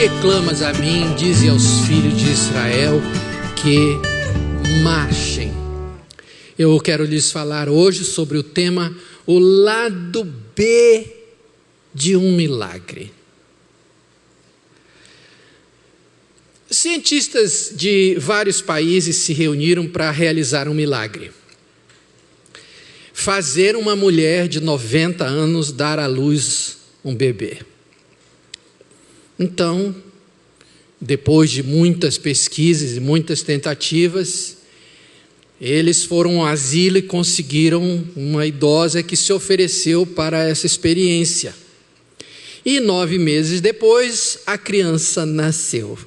que clamas a mim, dize aos filhos de Israel que marchem. Eu quero lhes falar hoje sobre o tema, o lado B de um milagre. Cientistas de vários países se reuniram para realizar um milagre. Fazer uma mulher de 90 anos dar à luz um bebê. Então, depois de muitas pesquisas e muitas tentativas, eles foram ao asilo e conseguiram uma idosa que se ofereceu para essa experiência. E 9 meses depois, a criança nasceu.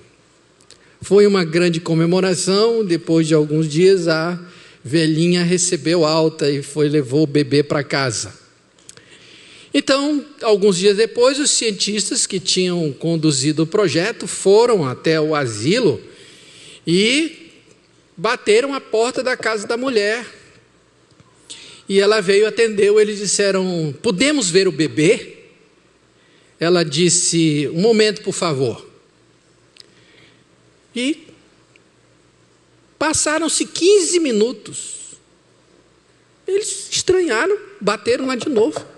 Foi uma grande comemoração. Depois de alguns dias, a velhinha recebeu alta e levou o bebê para casa. Então, alguns dias depois, os cientistas que tinham conduzido o projeto foram até o asilo e bateram a porta da casa da mulher. E ela veio, atendeu, eles disseram: podemos ver o bebê? Ela disse: um momento, por favor. E passaram-se 15 minutos. Eles estranharam, bateram lá de novo.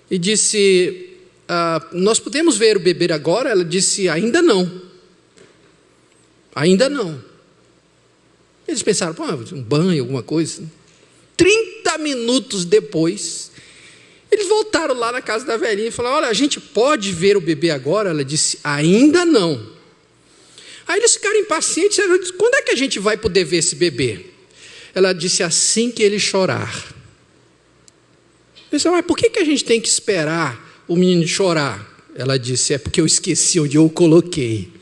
E disse: nós podemos ver o bebê agora? Ela disse: ainda não. Ainda não. Eles pensaram: um banho, alguma coisa. 30 minutos depois, eles voltaram lá na casa da velhinha e falaram: olha, a gente pode ver o bebê agora? Ela disse: ainda não. Aí eles ficaram impacientes. Ela disse: quando é que a gente vai poder ver esse bebê? Ela disse: assim que ele chorar. Eles disseram: mas por que a gente tem que esperar o menino chorar? Ela disse: é porque eu esqueci onde eu o coloquei.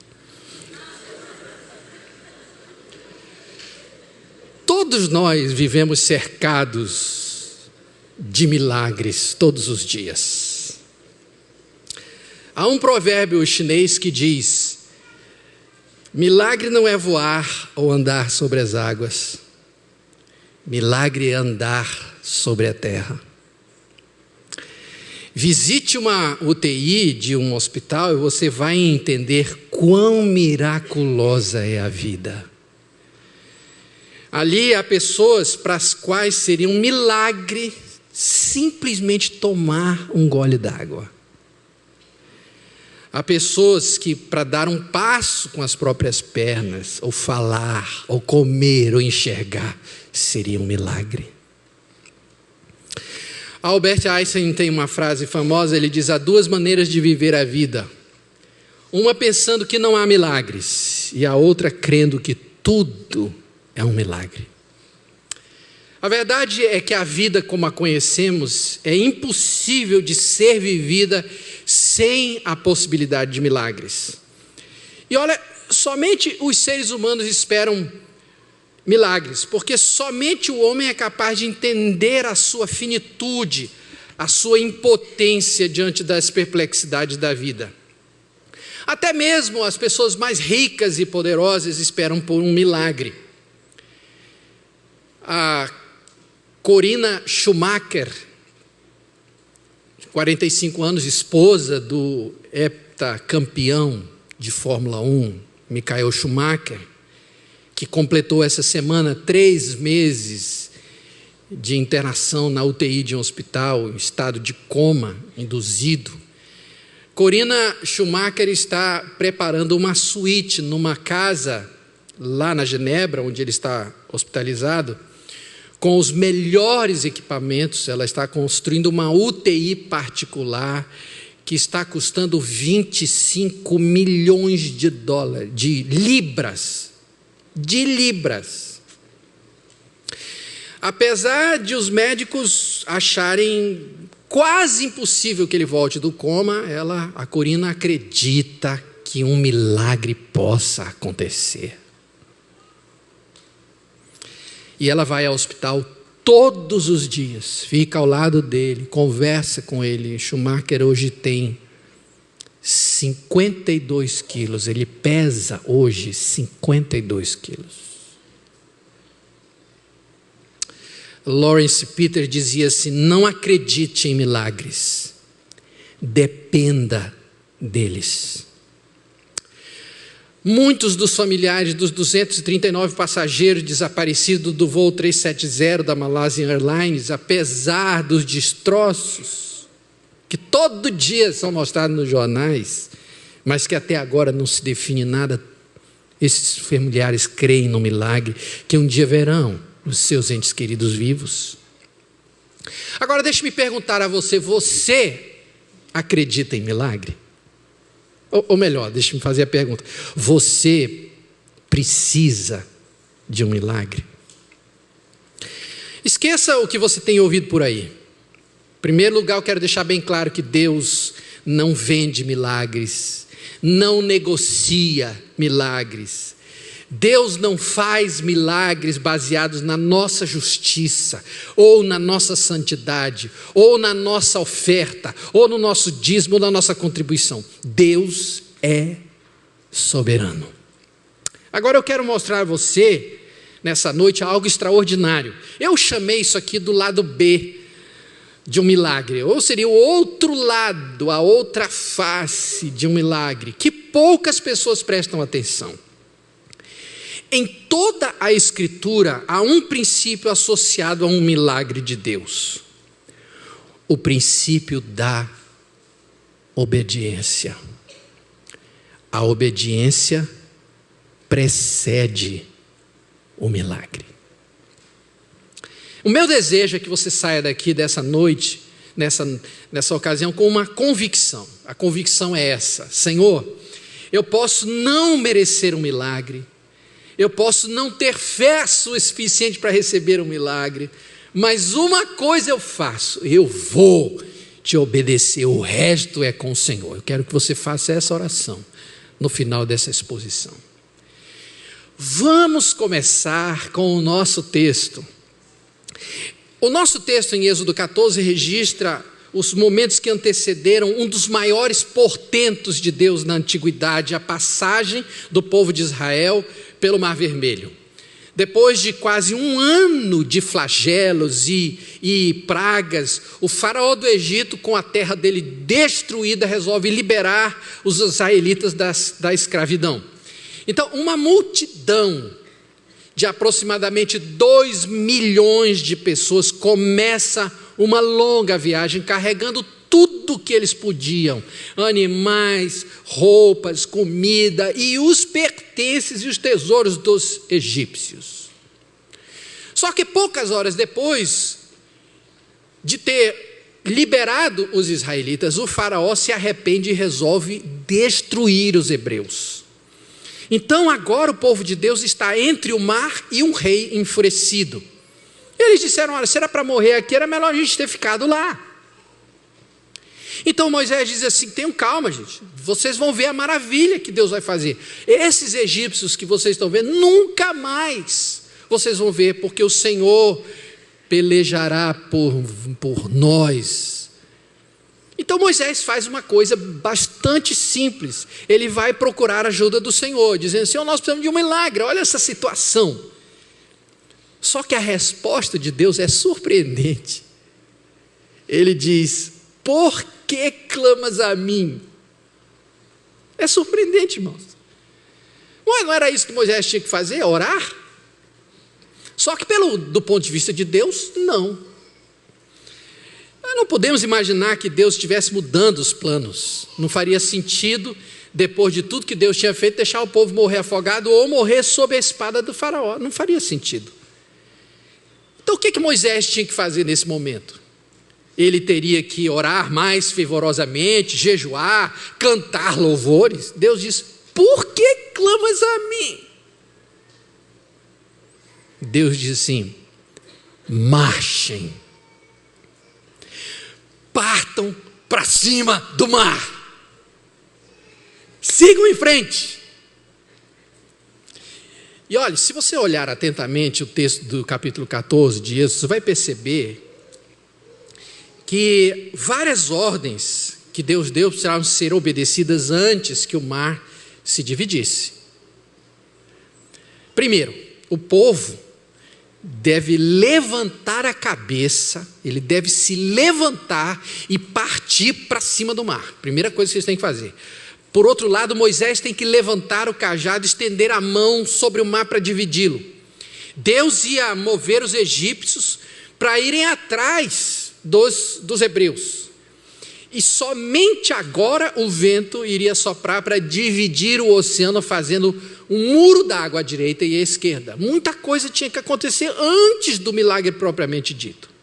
Todos nós vivemos cercados de milagres todos os dias. Há um provérbio chinês que diz: milagre não é voar ou andar sobre as águas. Milagre é andar sobre a terra. Visite uma UTI de um hospital e você vai entender quão miraculosa é a vida. Ali há pessoas para as quais seria um milagre simplesmente tomar um gole d'água. Há pessoas que, para dar um passo com as próprias pernas, ou falar, ou comer, ou enxergar, seria um milagre. Albert Einstein tem uma frase famosa, ele diz: há 2 maneiras de viver a vida. Uma pensando que não há milagres, e a outra crendo que tudo é um milagre. A verdade é que a vida como a conhecemos é impossível de ser vivida sem a possibilidade de milagres. E olha, somente os seres humanos esperam milagres, porque somente o homem é capaz de entender a sua finitude, a sua impotência diante das perplexidades da vida. Até mesmo as pessoas mais ricas e poderosas esperam por um milagre. A Corina Schumacher, 45 anos, esposa do heptacampeão de Fórmula 1, Michael Schumacher, que completou essa semana 3 meses de internação na UTI de um hospital, em estado de coma induzido. Corina Schumacher está preparando uma suíte numa casa lá na Genebra, onde ele está hospitalizado, com os melhores equipamentos. Ela está construindo uma UTI particular que está custando 25 milhões de dólares, de libras. Apesar de os médicos acharem quase impossível que ele volte do coma, a Corina acredita que um milagre possa acontecer. E ela vai ao hospital todos os dias, fica ao lado dele, conversa com ele. Schumacher hoje tem 52 quilos, ele pesa hoje 52 quilos. Lawrence Peter dizia assim: não acredite em milagres, dependa deles. Muitos dos familiares dos 239 passageiros desaparecidos do voo 370 da Malaysia Airlines, apesar dos destroços que todo dia são mostrados nos jornais, mas que até agora não se define nada, esses familiares creem no milagre que um dia verão os seus entes queridos vivos. Agora deixe-me perguntar a você: você acredita em milagre? Ou melhor, deixe-me fazer a pergunta: você precisa de um milagre? Esqueça o que você tem ouvido por aí. Em primeiro lugar, eu quero deixar bem claro que Deus não vende milagres, não negocia milagres. Deus não faz milagres baseados na nossa justiça, ou na nossa santidade, ou na nossa oferta, ou no nosso dízimo, ou na nossa contribuição. Deus é soberano. Agora eu quero mostrar a você, nessa noite, algo extraordinário. Eu chamei isso aqui do lado B de um milagre, ou seria o outro lado, a outra face de um milagre, que poucas pessoas prestam atenção. Em toda a Escritura, há um princípio associado a um milagre de Deus: o princípio da obediência. A obediência precede o milagre. O meu desejo é que você saia daqui dessa noite, nessa ocasião, com uma convicção. A convicção é essa: Senhor, eu posso não merecer um milagre, eu posso não ter fé suficiente para receber um milagre, mas uma coisa eu faço: eu vou te obedecer, o resto é com o Senhor. Eu quero que você faça essa oração no final dessa exposição. Vamos começar com o nosso texto. O nosso texto em Êxodo 14 registra os momentos que antecederam um dos maiores portentos de Deus na antiguidade, a passagem do povo de Israel pelo Mar Vermelho. Depois de quase um ano de flagelos e pragas, o faraó do Egito, com a terra dele destruída, resolve liberar os israelitas da escravidão. Então, uma multidão de aproximadamente 2 milhões de pessoas começa uma longa viagem carregando tudo que eles podiam: animais, roupas, comida e os pertences e os tesouros dos egípcios. Só que poucas horas depois de ter liberado os israelitas, o faraó se arrepende e resolve destruir os hebreus. Então agora o povo de Deus está entre o mar e um rei enfurecido. Eles disseram: olha, se era para morrer aqui, era melhor a gente ter ficado lá. Então Moisés diz assim: tenham calma, gente, vocês vão ver a maravilha que Deus vai fazer. Esses egípcios que vocês estão vendo, nunca mais vocês vão ver, porque o Senhor pelejará por nós. Então Moisés faz uma coisa bastante simples. Ele vai procurar a ajuda do Senhor, dizendo: Senhor, nós precisamos de um milagre, olha essa situação. Só que a resposta de Deus é surpreendente. Ele diz: por que clamas a mim? É surpreendente, irmãos. Não era isso que Moisés tinha que fazer, orar? Só que do ponto de vista de Deus, não. Nós não podemos imaginar que Deus estivesse mudando os planos. Não faria sentido, depois de tudo que Deus tinha feito, deixar o povo morrer afogado ou morrer sob a espada do faraó. Não faria sentido. Então o que Moisés tinha que fazer nesse momento? Ele teria que orar mais fervorosamente, jejuar, cantar louvores. Deus diz: por que clamas a mim? Deus diz assim: marchem, partam para cima do mar, sigam em frente. E olha, se você olhar atentamente o texto do capítulo 14 de Êxodo, você vai perceber que várias ordens que Deus deu precisavam ser obedecidas antes que o mar se dividisse. Primeiro, o povo deve levantar a cabeça, ele deve se levantar e partir para cima do mar. Primeira coisa que vocês têm que fazer: Por outro lado, Moisés tem que levantar o cajado, estender a mão sobre o mar para dividi-lo. Deus ia mover os egípcios para irem atrás dos hebreus. E somente agora o vento iria soprar para dividir o oceano, fazendo um muro d'água à direita e à esquerda. Muita coisa tinha que acontecer antes do milagre propriamente dito.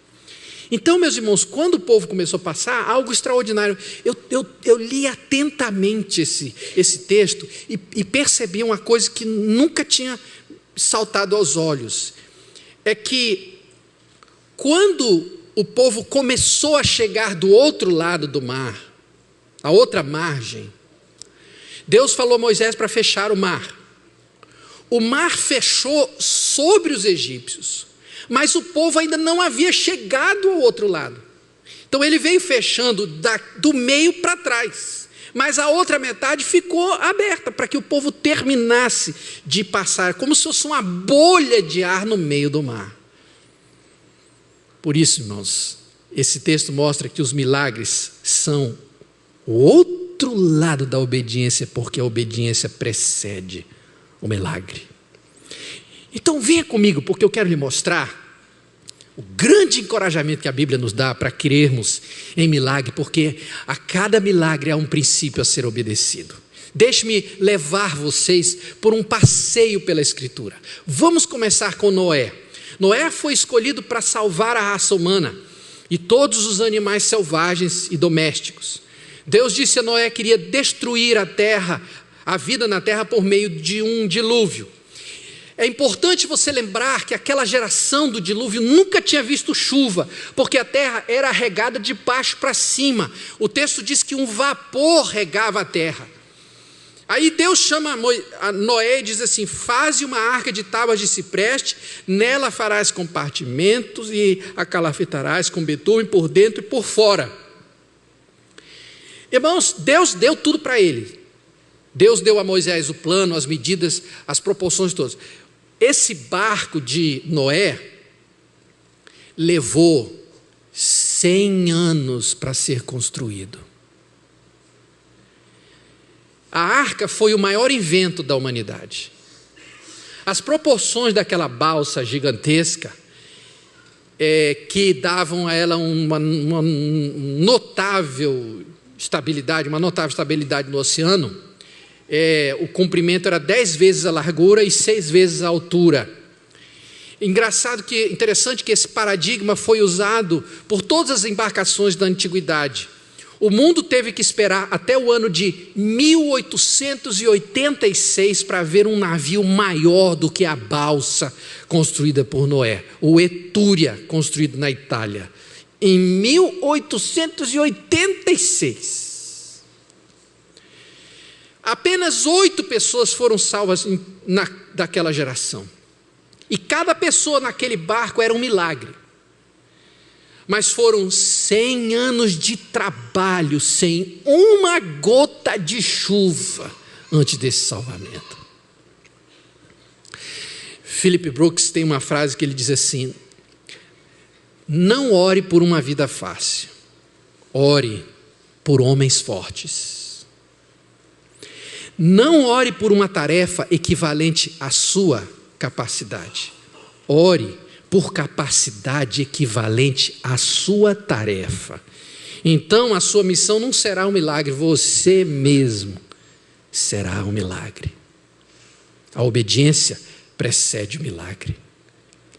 Então, meus irmãos, quando o povo começou a passar, algo extraordinário. Eu li atentamente esse texto e percebi uma coisa que nunca tinha saltado aos olhos. É que quando o povo começou a chegar do outro lado do mar, a outra margem, Deus falou a Moisés para fechar o mar. O mar fechou sobre os egípcios, mas o povo ainda não havia chegado ao outro lado. Então ele veio fechando do meio para trás, mas a outra metade ficou aberta para que o povo terminasse de passar, como se fosse uma bolha de ar no meio do mar. Por isso, irmãos, esse texto mostra que os milagres são o outro lado da obediência, porque a obediência precede o milagre. Então venha comigo, porque eu quero lhe mostrar o grande encorajamento que a Bíblia nos dá para crermos em milagre, porque a cada milagre há um princípio a ser obedecido. Deixe-me levar vocês por um passeio pela Escritura. Vamos começar com Noé. Noé foi escolhido para salvar a raça humana e todos os animais selvagens e domésticos. Deus disse a Noé que iria destruir a terra, a vida na terra, por meio de um dilúvio. É importante você lembrar que aquela geração do dilúvio nunca tinha visto chuva, porque a terra era regada de baixo para cima. O texto diz que um vapor regava a terra. Aí Deus chama a Noé e diz assim: faze uma arca de tábuas de cipreste, nela farás compartimentos e a calafetarás com betume por dentro e por fora. Irmãos, Deus deu tudo para ele. Deus deu a Moisés o plano, as medidas, as proporções todas. Esse barco de Noé levou 100 anos para ser construído. A arca foi o maior invento da humanidade. As proporções daquela balsa gigantesca, que davam a ela uma notável estabilidade no oceano, o comprimento era 10 vezes a largura e 6 vezes a altura. Interessante que esse paradigma foi usado por todas as embarcações da antiguidade. O mundo teve que esperar até o ano de 1886 para ver um navio maior do que a balsa construída por Noé, o Etúria, construído na Itália, em 1886. Apenas 8 pessoas foram salvas daquela geração. E cada pessoa naquele barco era um milagre. Mas foram 100 anos de trabalho, sem uma gota de chuva, antes desse salvamento. Philip Brooks tem uma frase que ele diz assim: não ore por uma vida fácil, ore por homens fortes. Não ore por uma tarefa equivalente à sua capacidade, ore por capacidade equivalente à sua tarefa. Então a sua missão não será um milagre, você mesmo será um milagre. A obediência precede o milagre.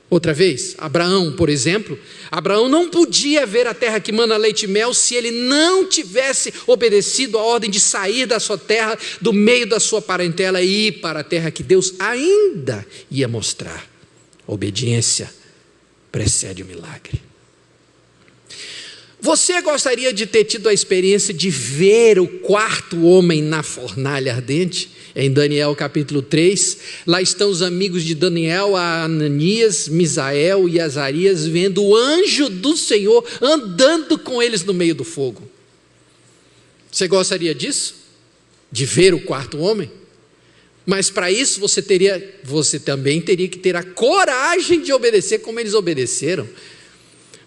Outra vez, Abraão, por exemplo, Abraão não podia ver a terra que mana leite e mel se ele não tivesse obedecido a ordem de sair da sua terra, do meio da sua parentela e ir para a terra que Deus ainda ia mostrar. A obediência precede o milagre. Você gostaria de ter tido a experiência de ver o quarto homem na fornalha ardente? Em Daniel capítulo 3, lá estão os amigos de Daniel, Ananias, Misael e Azarias, vendo o anjo do Senhor andando com eles no meio do fogo. Você gostaria disso? De ver o quarto homem? Mas para isso você também teria que ter a coragem de obedecer como eles obedeceram.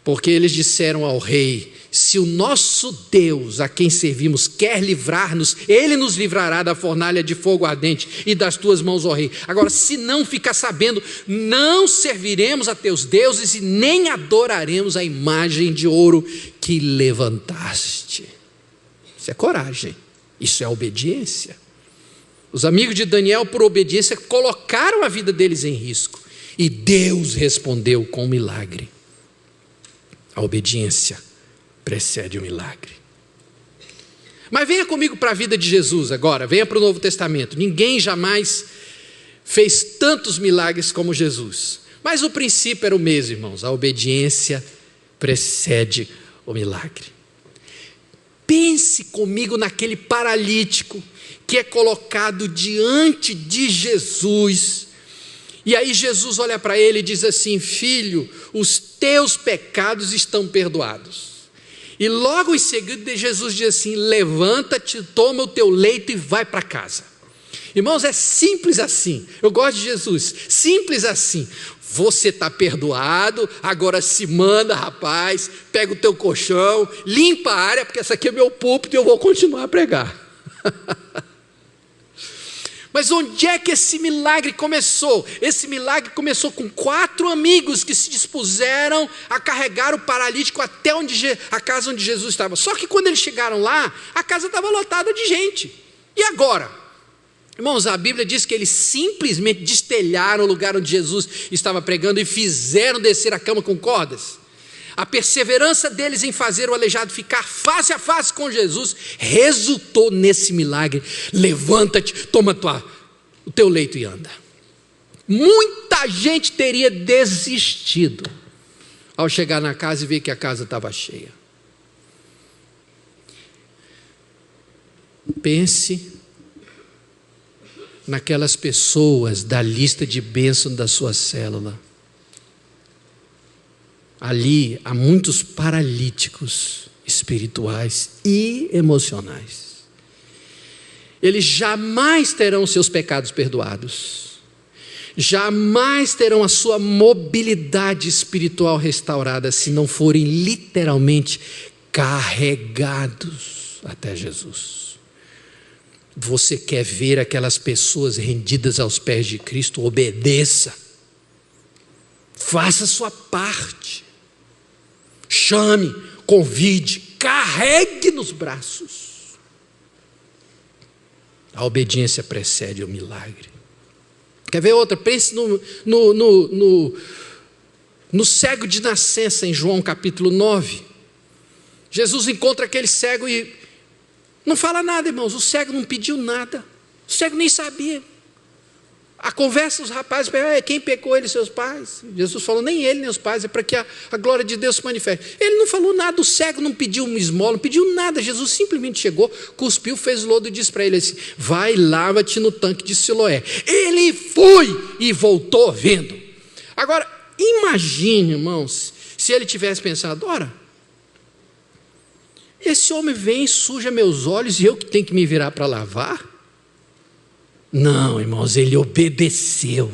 Porque eles disseram ao rei: Se o nosso Deus, a quem servimos, quer livrar-nos, Ele nos livrará da fornalha de fogo ardente e das tuas mãos, ó rei. Agora, se não ficar sabendo, não serviremos a teus deuses e nem adoraremos a imagem de ouro que levantaste. Isso é coragem, isso é obediência. Os amigos de Daniel, por obediência, colocaram a vida deles em risco. E Deus respondeu com um milagre. A obediência precede o milagre. Mas venha comigo para a vida de Jesus agora, venha para o Novo Testamento. Ninguém jamais fez tantos milagres como Jesus. Mas o princípio era o mesmo, irmãos. A obediência precede o milagre. Pense comigo naquele paralítico que é colocado diante de Jesus. E aí Jesus olha para ele e diz assim: filho, os teus pecados estão perdoados. E logo em seguida Jesus diz assim: levanta-te, toma o teu leito e vai para casa. Irmãos, é simples assim. Eu gosto de Jesus, simples assim. Você está perdoado, agora se manda, rapaz, pega o teu colchão, limpa a área, porque essa aqui é meu púlpito e eu vou continuar a pregar. Mas onde é que esse milagre começou? Esse milagre começou com 4 amigos que se dispuseram a carregar o paralítico até a casa onde Jesus estava. Só que quando eles chegaram lá, a casa estava lotada de gente. E agora? Irmãos, a Bíblia diz que eles simplesmente destelharam o lugar onde Jesus estava pregando e fizeram descer a cama com cordas. A perseverança deles em fazer o aleijado ficar face a face com Jesus resultou nesse milagre. Levanta-te, toma o teu leito e anda. Muita gente teria desistido ao chegar na casa e ver que a casa estava cheia. Pense naquelas pessoas da lista de bênção da sua célula. Ali há muitos paralíticos espirituais e emocionais. Eles jamais terão seus pecados perdoados, jamais terão a sua mobilidade espiritual restaurada se não forem literalmente carregados até Jesus. Você quer ver aquelas pessoas rendidas aos pés de Cristo? Obedeça, faça a sua parte. Chame, convide, carregue nos braços. A obediência precede o milagre. Quer ver outra? Pense no cego de nascença em João capítulo 9. Jesus encontra aquele cego e não fala nada, irmãos. O cego não pediu nada. O cego nem sabia. A conversa dos rapazes, quem pecou, ele e seus pais? Jesus falou: nem ele nem os pais, é para que a glória de Deus se manifeste. Ele não falou nada, o cego não pediu uma esmola, não pediu nada. Jesus simplesmente chegou, cuspiu, fez lodo e disse para ele assim: vai, lava-te no tanque de Siloé. Ele foi e voltou vendo. Agora, imagine, irmãos, se ele tivesse pensado: ora, esse homem vem e suja meus olhos e eu que tenho que me virar para lavar? Não, irmãos, ele obedeceu,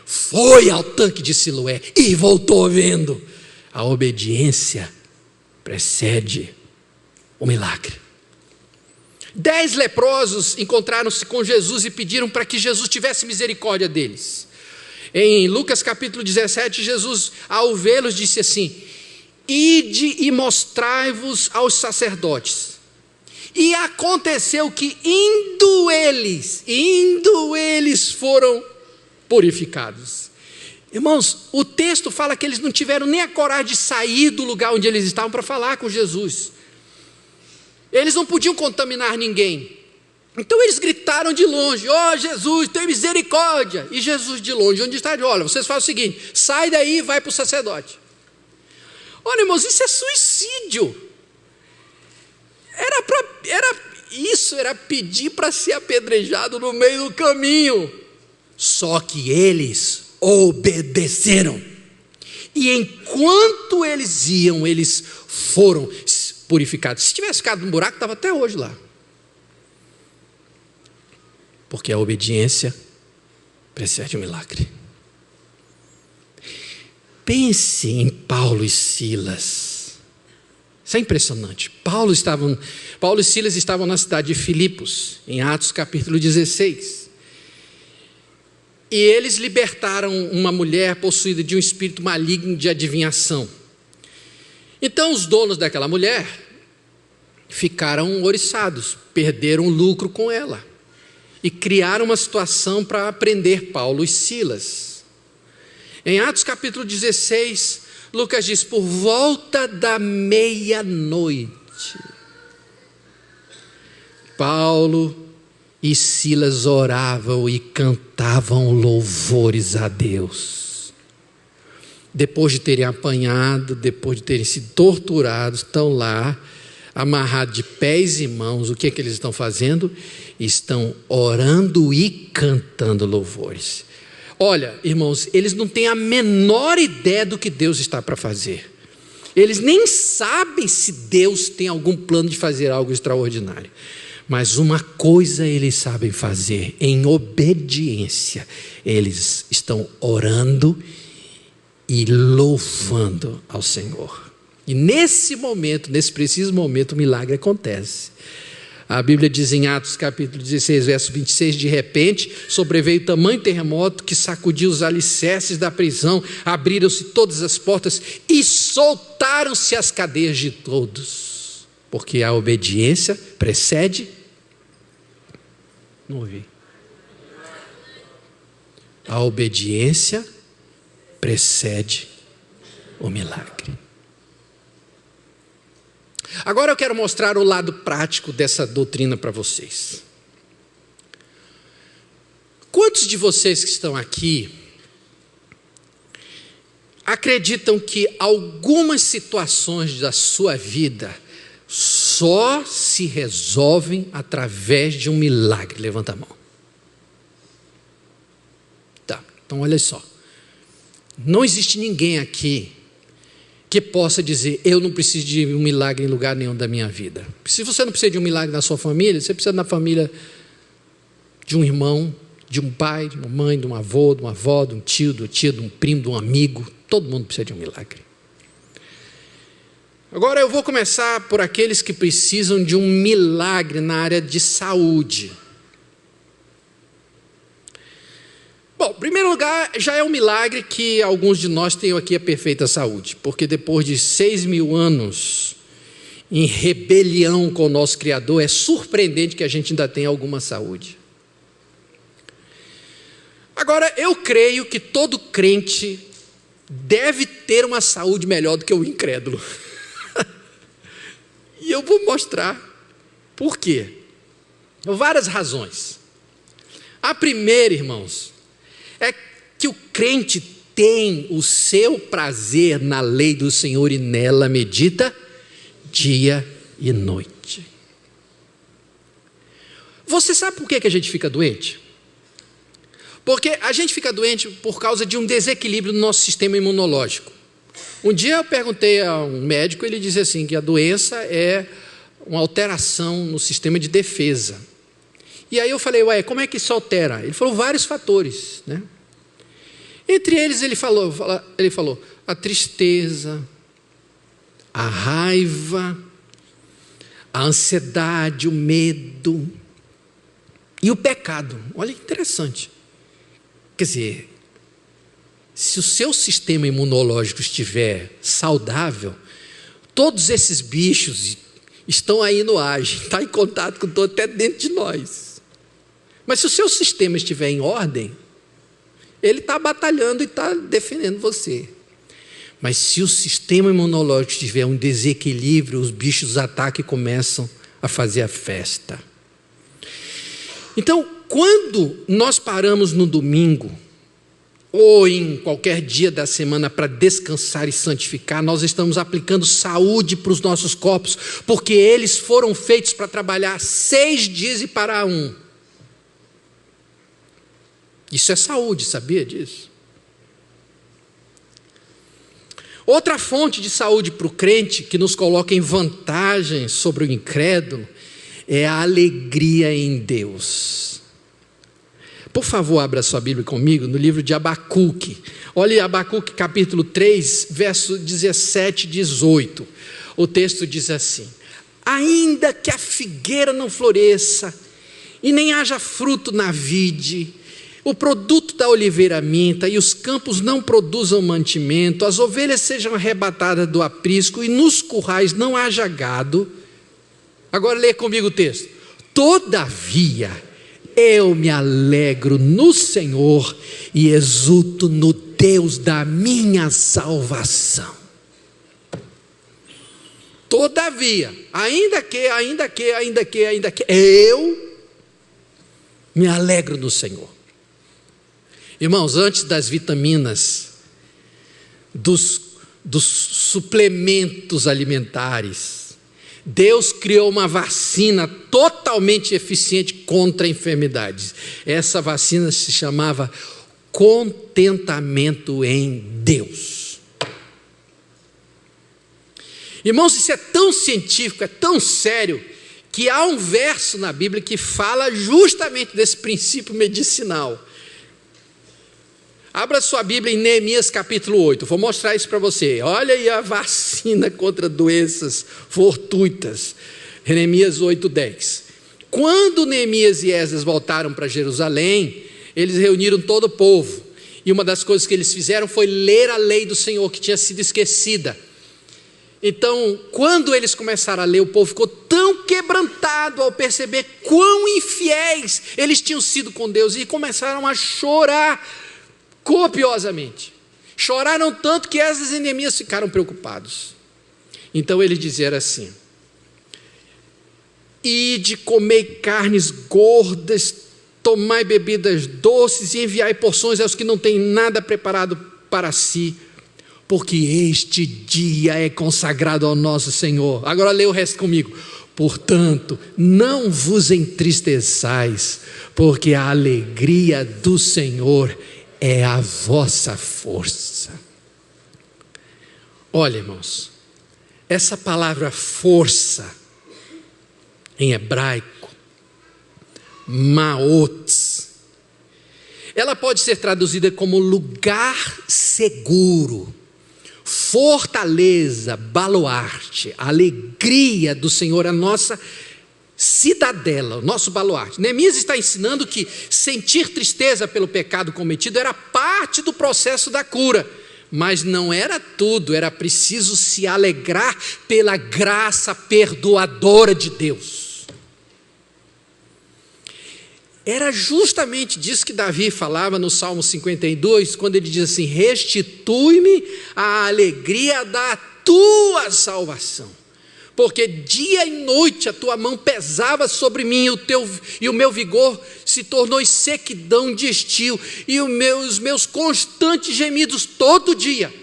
foi ao tanque de Siloé e voltou vendo. A obediência precede o milagre. 10 leprosos encontraram-se com Jesus e pediram para que Jesus tivesse misericórdia deles. Em Lucas capítulo 17, Jesus, ao vê-los, disse assim: ide e mostrai-vos aos sacerdotes. E aconteceu que indo eles foram purificados. Irmãos, o texto fala que eles não tiveram nem a coragem de sair do lugar onde eles estavam para falar com Jesus. Eles não podiam contaminar ninguém. Então eles gritaram de longe: ó Jesus, tem misericórdia. E Jesus de longe, onde está? Olha, vocês fazem o seguinte: sai daí e vai para o sacerdote. Olha, irmãos, isso é suicídio. Era pedir para ser apedrejado no meio do caminho. Só que eles obedeceram. E enquanto eles iam, eles foram purificados. Se tivesse ficado num buraco, estava até hoje lá. Porque a obediência precede o milagre. Pense em Paulo e Silas. Isso é impressionante. Paulo e Silas estavam na cidade de Filipos, em Atos capítulo 16. E eles libertaram uma mulher possuída de um espírito maligno de adivinhação. Então os donos daquela mulher ficaram ouriçados, perderam o lucro com ela. E criaram uma situação para prender Paulo e Silas. Em Atos capítulo 16, Lucas diz: por volta da meia-noite, Paulo e Silas oravam e cantavam louvores a Deus. Depois de terem apanhado, depois de terem sido torturados, estão lá, amarrados de pés e mãos. O que é que eles estão fazendo? Estão orando e cantando louvores. Olha, irmãos, eles não têm a menor ideia do que Deus está para fazer. Eles nem sabem se Deus tem algum plano de fazer algo extraordinário. Mas uma coisa eles sabem fazer: em obediência, eles estão orando e louvando ao Senhor. E nesse momento, nesse preciso momento, o milagre acontece. A Bíblia diz em Atos capítulo 16, verso 26, de repente sobreveio tamanho terremoto que sacudiu os alicerces da prisão, abriram-se todas as portas e soltaram-se as cadeias de todos. Porque a obediência precede... Não ouvi. A obediência precede o milagre. Agora eu quero mostrar o lado prático dessa doutrina para vocês. Quantos de vocês que estão aqui acreditam que algumas situações da sua vida só se resolvem através de um milagre? Levanta a mão. Tá, então olha só. Não existe ninguém aqui que possa dizer: eu não preciso de um milagre em lugar nenhum da minha vida. Se você não precisa de um milagre na sua família, você precisa na família de um irmão, de um pai, de uma mãe, de um avô, de uma avó, de um tio, de uma tia, de um primo, de um amigo. Todo mundo precisa de um milagre. Agora eu vou começar por aqueles que precisam de um milagre na área de saúde. Bom, em primeiro lugar, já é um milagre que alguns de nós tenham aqui a perfeita saúde, porque depois de 6.000 anos em rebelião com o nosso Criador, é surpreendente que a gente ainda tenha alguma saúde. Agora, eu creio que todo crente deve ter uma saúde melhor do que o incrédulo. E eu vou mostrar por quê. Por várias razões. A primeira, irmãos, é que o crente tem o seu prazer na lei do Senhor e nela medita dia e noite. Você sabe por que a gente fica doente? Porque a gente fica doente por causa de um desequilíbrio no nosso sistema imunológico. Um dia eu perguntei a um médico, ele disse assim, que a doença é uma alteração no sistema de defesa. E aí eu falei: ué, como é que isso altera? Ele falou: vários fatores, né? Entre eles ele falou a tristeza, a raiva, a ansiedade, o medo e o pecado. Olha que interessante. Quer dizer, se o seu sistema imunológico estiver saudável, todos esses bichos estão aí no ar, está em contato com todo, até dentro de nós. Mas se o seu sistema estiver em ordem, ele está batalhando e está defendendo você. Mas se o sistema imunológico tiver um desequilíbrio, os bichos atacam e começam a fazer a festa. Então, quando nós paramos no domingo, ou em qualquer dia da semana para descansar e santificar, nós estamos aplicando saúde para os nossos corpos, porque eles foram feitos para trabalhar 6 dias e parar 1. Isso é saúde, sabia disso? Outra fonte de saúde para o crente, que nos coloca em vantagem sobre o incrédulo, é a alegria em Deus. Por favor, abra sua Bíblia comigo no livro de Abacuque. Olhe Abacuque capítulo 3, verso 17 e 18. O texto diz assim: ainda que a figueira não floresça, e nem haja fruto na vide, o produto da oliveira minta, e os campos não produzam mantimento, as ovelhas sejam arrebatadas do aprisco, e nos currais não haja gado. Agora lê comigo o texto. Todavia, eu me alegro no Senhor, e exulto no Deus da minha salvação. Todavia, ainda que, eu me alegro no Senhor. Irmãos, antes das vitaminas, dos suplementos alimentares, Deus criou uma vacina totalmente eficiente contra enfermidades. Essa vacina se chamava contentamento em Deus. Irmãos, isso é tão científico, é tão sério, que há um verso na Bíblia que fala justamente desse princípio medicinal. Abra sua Bíblia em Neemias capítulo 8, vou mostrar isso para você. Olha aí a vacina contra doenças fortuitas. Neemias 8:10. Quando Neemias e Esdras voltaram para Jerusalém, eles reuniram todo o povo. E uma das coisas que eles fizeram foi ler a lei do Senhor, que tinha sido esquecida. Então, quando eles começaram a ler, o povo ficou tão quebrantado ao perceber quão infiéis eles tinham sido com Deus, e começaram a chorar copiosamente. Choraram tanto que Esdras e Neemias ficaram preocupados. Então eles disseram assim: ide, comei carnes gordas, tomai bebidas doces e enviai porções aos que não têm nada preparado para si, porque este dia é consagrado ao nosso Senhor. Agora lê o resto comigo. Portanto, não vos entristeçais, porque a alegria do Senhor é a vossa força. Olha, irmãos, essa palavra força, em hebraico, maot, ela pode ser traduzida como lugar seguro, fortaleza, baluarte. A alegria do Senhor é a nossa cidadela, o nosso baluarte. Neemias está ensinando que sentir tristeza pelo pecado cometido era parte do processo da cura, mas não era tudo. Era preciso se alegrar pela graça perdoadora de Deus. Era justamente disso que Davi falava no Salmo 52, quando ele diz assim: restitui-me a alegria da tua salvação, porque dia e noite a tua mão pesava sobre mim, e o meu vigor se tornou sequidão de estio, e os meus constantes gemidos todo dia.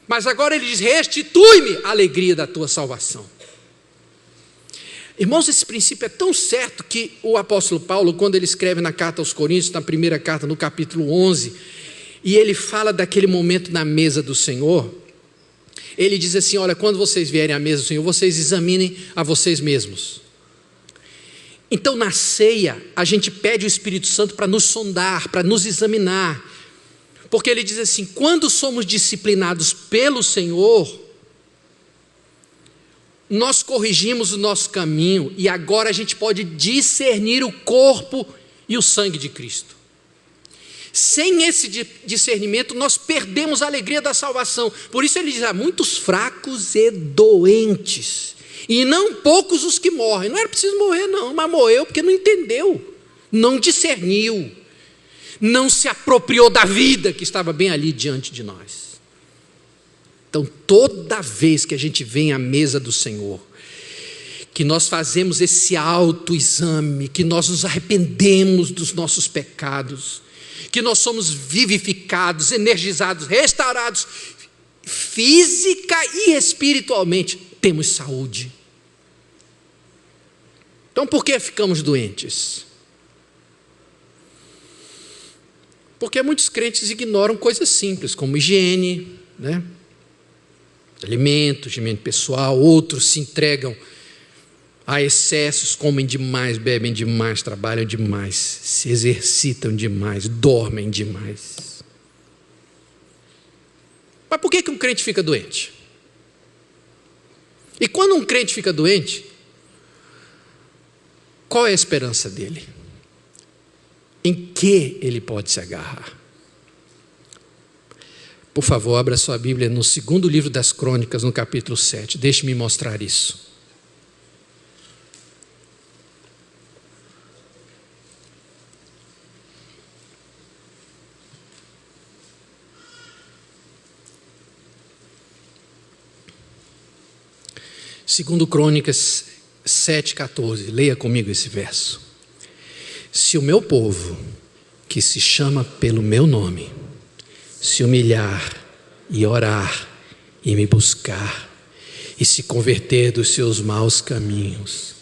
Mas agora ele diz: restitui-me a alegria da tua salvação. Irmãos, esse princípio é tão certo que o apóstolo Paulo, quando ele escreve na carta aos Coríntios, na primeira carta, no capítulo 11, e ele fala daquele momento na mesa do Senhor, ele diz assim: olha, quando vocês vierem à mesa do Senhor, vocês examinem a vocês mesmos. Então, na ceia, a gente pede o Espírito Santo para nos sondar, para nos examinar, porque ele diz assim: quando somos disciplinados pelo Senhor, nós corrigimos o nosso caminho, e agora a gente pode discernir o corpo e o sangue de Cristo. Sem esse discernimento, nós perdemos a alegria da salvação. Por isso ele diz: há muitos fracos e doentes, e não poucos os que morrem. Não era preciso morrer não, mas morreu porque não entendeu, não discerniu, não se apropriou da vida que estava bem ali diante de nós. Então, toda vez que a gente vem à mesa do Senhor, que nós fazemos esse autoexame, que nós nos arrependemos dos nossos pecados, que nós somos vivificados, energizados, restaurados, física e espiritualmente, temos saúde. Então, por que ficamos doentes? Porque muitos crentes ignoram coisas simples, como higiene, alimento pessoal. Outros se entregam a excessos, comem demais, bebem demais, trabalham demais, se exercitam demais, dormem demais. Mas por que um crente fica doente? E quando um crente fica doente, qual é a esperança dele? Em que ele pode se agarrar? Por favor, abra sua Bíblia no 2º livro das Crônicas, no capítulo 7. Deixe-me mostrar isso. Segundo Crônicas 7,14. Leia comigo esse verso. Se o meu povo, que se chama pelo meu nome, se humilhar e orar e me buscar e se converter dos seus maus caminhos,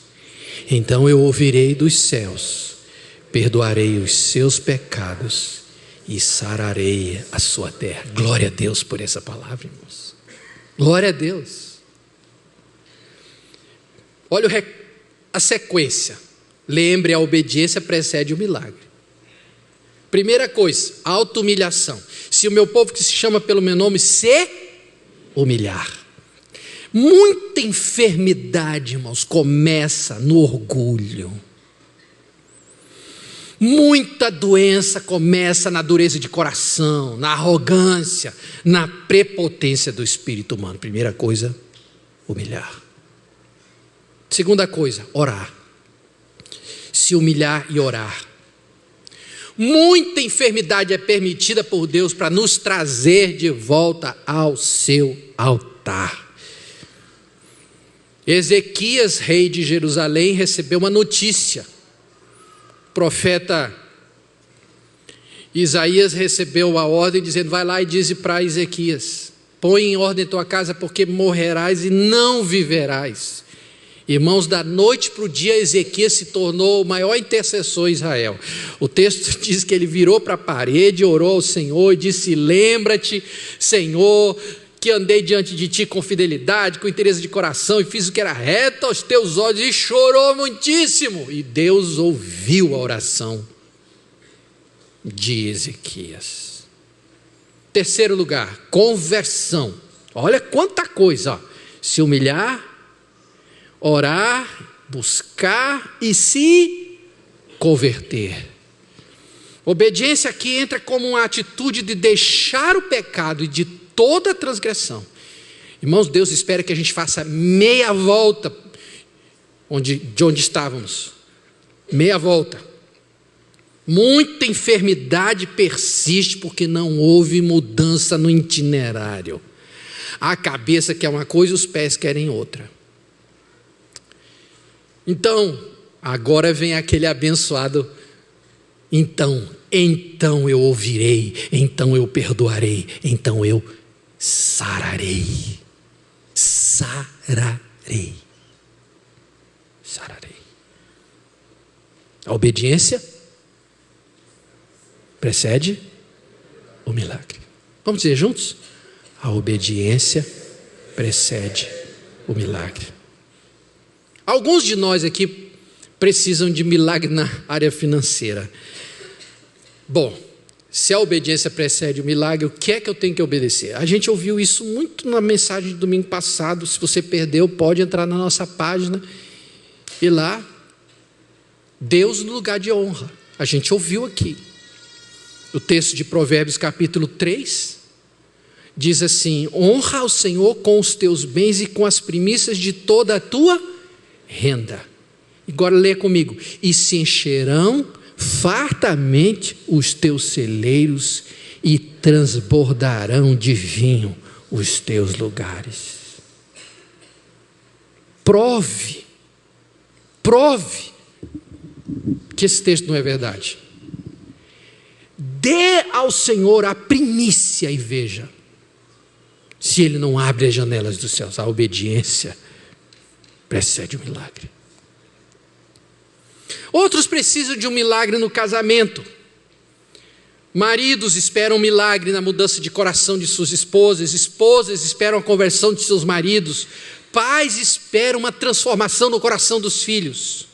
então eu ouvirei dos céus, perdoarei os seus pecados e sararei a sua terra. Glória a Deus por essa palavra, irmãos. Glória a Deus. Olha a sequência. Lembre, a obediência precede o milagre. Primeira coisa, auto-humilhação. Se o meu povo que se chama pelo meu nome se humilhar. Muita enfermidade, irmãos, começa no orgulho. Muita doença começa na dureza de coração, na arrogância, na prepotência do espírito humano. Primeira coisa, humilhar. Segunda coisa, orar. Se humilhar e orar. Muita enfermidade é permitida por Deus para nos trazer de volta ao seu altar. Ezequias, rei de Jerusalém, recebeu uma notícia. O profeta Isaías recebeu a ordem dizendo: vai lá e dize para Ezequias: põe em ordem tua casa, porque morrerás e não viverás. Irmãos, da noite para o dia, Ezequias se tornou o maior intercessor em Israel. O texto diz que ele virou para a parede, orou ao Senhor e disse: lembra-te, Senhor, que andei diante de ti com fidelidade, com interesse de coração, e fiz o que era reto aos teus olhos, e chorou muitíssimo. E Deus ouviu a oração de Ezequias. Terceiro lugar, conversão. Olha quanta coisa, ó. Se humilhar, orar, buscar e se converter. Obediência aqui entra como uma atitude de deixar o pecado e de toda transgressão. Irmãos, Deus espera que a gente faça meia volta de onde estávamos. Meia volta. Muita enfermidade persiste porque não houve mudança no itinerário. A cabeça quer uma coisa e os pés querem outra. Então, agora vem aquele abençoado. Então eu ouvirei, então eu perdoarei, então eu sararei. Sararei. Sararei. A obediência precede o milagre. Vamos dizer juntos? A obediência precede o milagre. Alguns de nós aqui precisam de milagre na área financeira. Bom, se a obediência precede o milagre, o que é que eu tenho que obedecer? A gente ouviu isso muito na mensagem de domingo passado. Se você perdeu, pode entrar na nossa página e lá, Deus no lugar de honra. A gente ouviu aqui. O texto de Provérbios capítulo 3 diz assim: honra ao Senhor com os teus bens e com as primícias de toda a tua renda. Agora lê comigo: e se encherão fartamente os teus celeiros e transbordarão de vinho os teus lugares. Prove que esse texto não é verdade. Dê ao Senhor a primícia e veja se Ele não abre as janelas dos céus. A obediência precede o milagre. Outros precisam de um milagre no casamento. Maridos esperam um milagre na mudança de coração de suas esposas. Esposas esperam a conversão de seus maridos. Pais esperam uma transformação no coração dos filhos.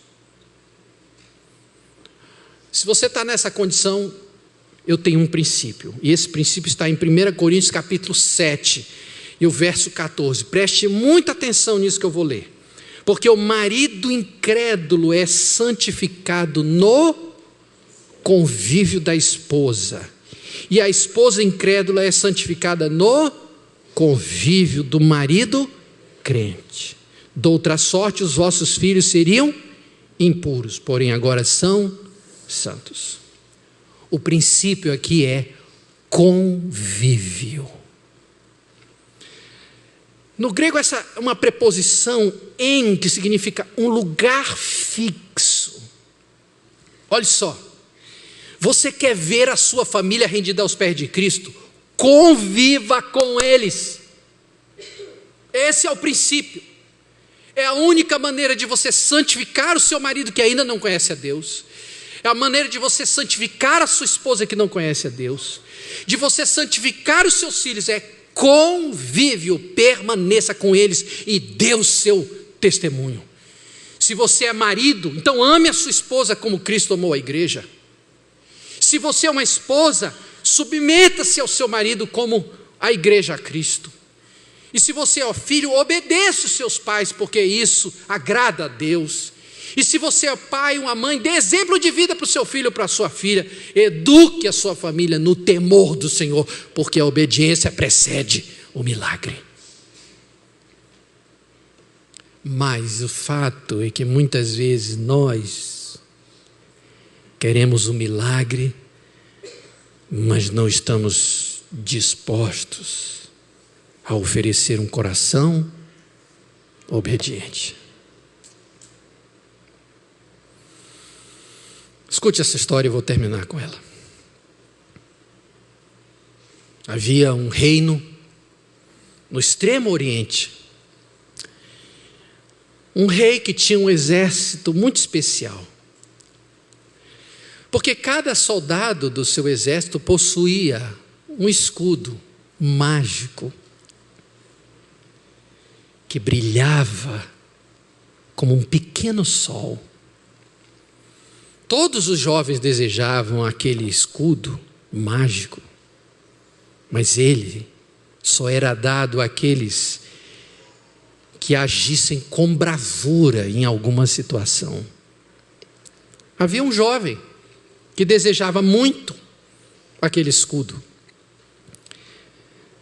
Se você está nessa condição, eu tenho um princípio, e esse princípio está em 1 Coríntios capítulo 7, e o verso 14. Preste muita atenção nisso que eu vou ler. Porque o marido incrédulo é santificado no convívio da esposa, e a esposa incrédula é santificada no convívio do marido crente. De outra sorte, os vossos filhos seriam impuros, porém agora são santos. O princípio aqui é convívio. No grego, essa é uma preposição em, que significa um lugar fixo. Olha só, você quer ver a sua família rendida aos pés de Cristo? Conviva com eles. Esse é o princípio. É a única maneira de você santificar o seu marido que ainda não conhece a Deus. É a maneira de você santificar a sua esposa que não conhece a Deus. De você santificar os seus filhos. É convívio, permaneça com eles e dê o seu testemunho. Se você é marido, então ame a sua esposa como Cristo amou a igreja. Se você é uma esposa, submeta-se ao seu marido como a igreja a Cristo. E se você é filho, obedeça os seus pais, porque isso agrada a Deus. E se você é pai, uma mãe, dê exemplo de vida para o seu filho ou para a sua filha. Eduque a sua família no temor do Senhor, porque a obediência precede o milagre. Mas o fato é que muitas vezes nós queremos o milagre, mas não estamos dispostos a oferecer um coração obediente. Escute essa história e vou terminar com ela. Havia um reino no extremo oriente, um rei que tinha um exército muito especial, porque cada soldado do seu exército possuía um escudo mágico que brilhava como um pequeno sol. Todos os jovens desejavam aquele escudo mágico, mas ele só era dado àqueles que agissem com bravura em alguma situação. Havia um jovem que desejava muito aquele escudo.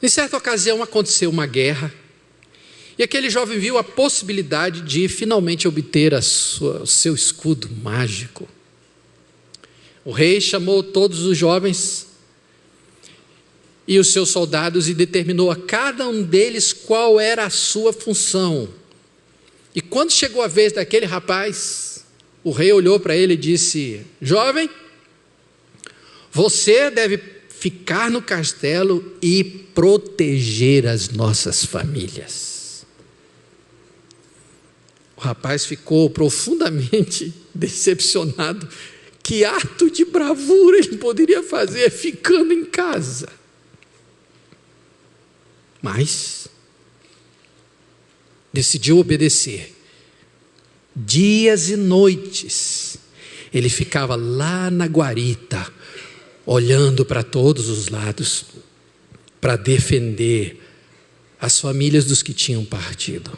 Em certa ocasião aconteceu uma guerra, e aquele jovem viu a possibilidade de finalmente obter o seu escudo mágico. O rei chamou todos os jovens e os seus soldados e determinou a cada um deles qual era a sua função. E quando chegou a vez daquele rapaz, o rei olhou para ele e disse: jovem, você deve ficar no castelo e proteger as nossas famílias. O rapaz ficou profundamente decepcionado. Que ato de bravura ele poderia fazer ficando em casa? Mas decidiu obedecer. Dias e noites ele ficava lá na guarita, olhando para todos os lados, para defender as famílias dos que tinham partido.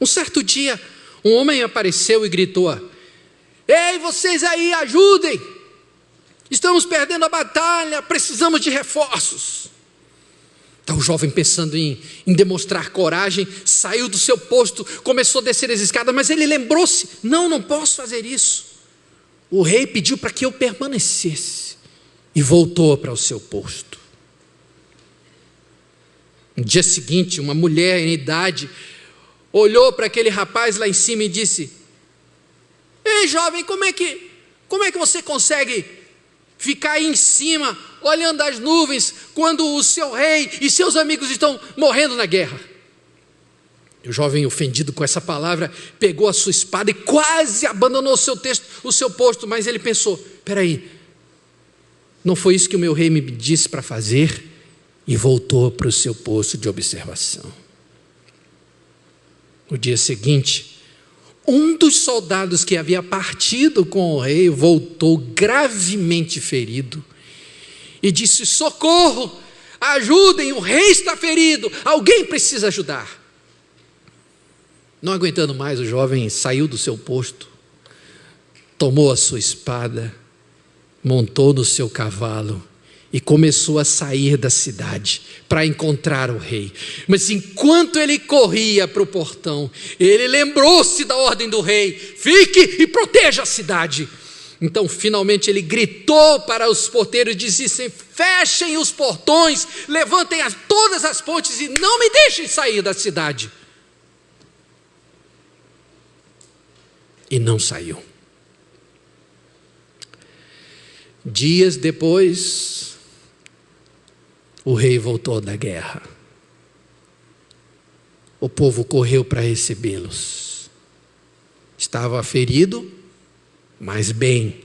Um certo dia, um homem apareceu e gritou: ei, vocês aí, ajudem! Estamos perdendo a batalha, precisamos de reforços. Então o jovem, pensando em demonstrar coragem, saiu do seu posto, começou a descer as escadas, mas ele lembrou-se: não posso fazer isso. O rei pediu para que eu permanecesse e voltou para o seu posto. No dia seguinte, uma mulher em idade olhou para aquele rapaz lá em cima e disse: ei, jovem, como é que você consegue ficar aí em cima, olhando as nuvens, quando o seu rei e seus amigos estão morrendo na guerra? E o jovem, ofendido com essa palavra, pegou a sua espada e quase abandonou o seu posto, mas ele pensou: espera aí, não foi isso que o meu rei me disse para fazer? E voltou para o seu posto de observação. No dia seguinte, um dos soldados que havia partido com o rei voltou gravemente ferido e disse: socorro, ajudem, o rei está ferido, alguém precisa ajudar. Não aguentando mais, o jovem saiu do seu posto, tomou a sua espada, montou no seu cavalo e começou a sair da cidade para encontrar o rei. Mas enquanto ele corria para o portão, ele lembrou-se da ordem do rei: fique e proteja a cidade. Então finalmente ele gritou para os porteiros e disse: fechem os portões, levantem todas as pontes e não me deixem sair da cidade. E não saiu. Dias depois, o rei voltou da guerra. O povo correu para recebê-los. Estava ferido, mas bem.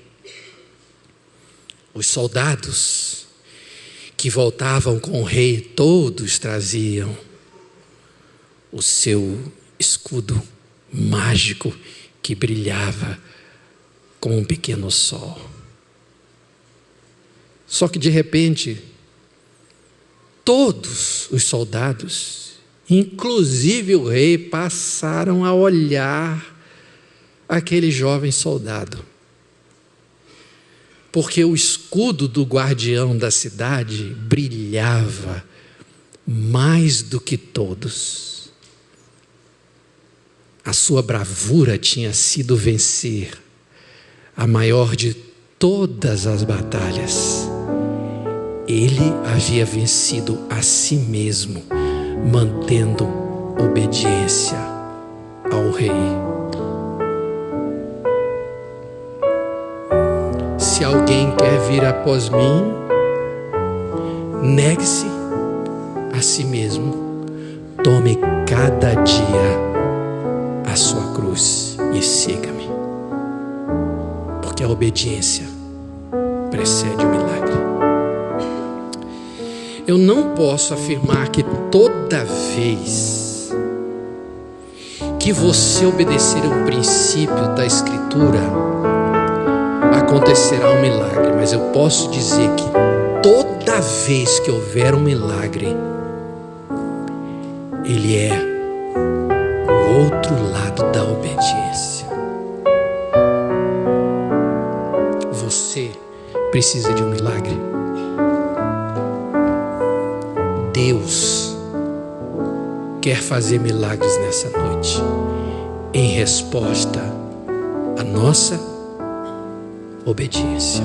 Os soldados que voltavam com o rei, todos traziam o seu escudo mágico que brilhava como um pequeno sol. Só que de repente, todos os soldados, inclusive o rei, passaram a olhar aquele jovem soldado. Porque o escudo do guardião da cidade brilhava mais do que todos. A sua bravura tinha sido vencer a maior de todas as batalhas. Ele havia vencido a si mesmo, mantendo obediência ao rei. Se alguém quer vir após mim, negue-se a si mesmo, tome cada dia a sua cruz e siga-me, porque a obediência precede o milagre. Eu não posso afirmar que toda vez que você obedecer ao princípio da Escritura acontecerá um milagre, mas eu posso dizer que toda vez que houver um milagre, ele é o outro lado da obediência. Você precisa de um milagre. Deus quer fazer milagres nessa noite, em resposta à nossa obediência.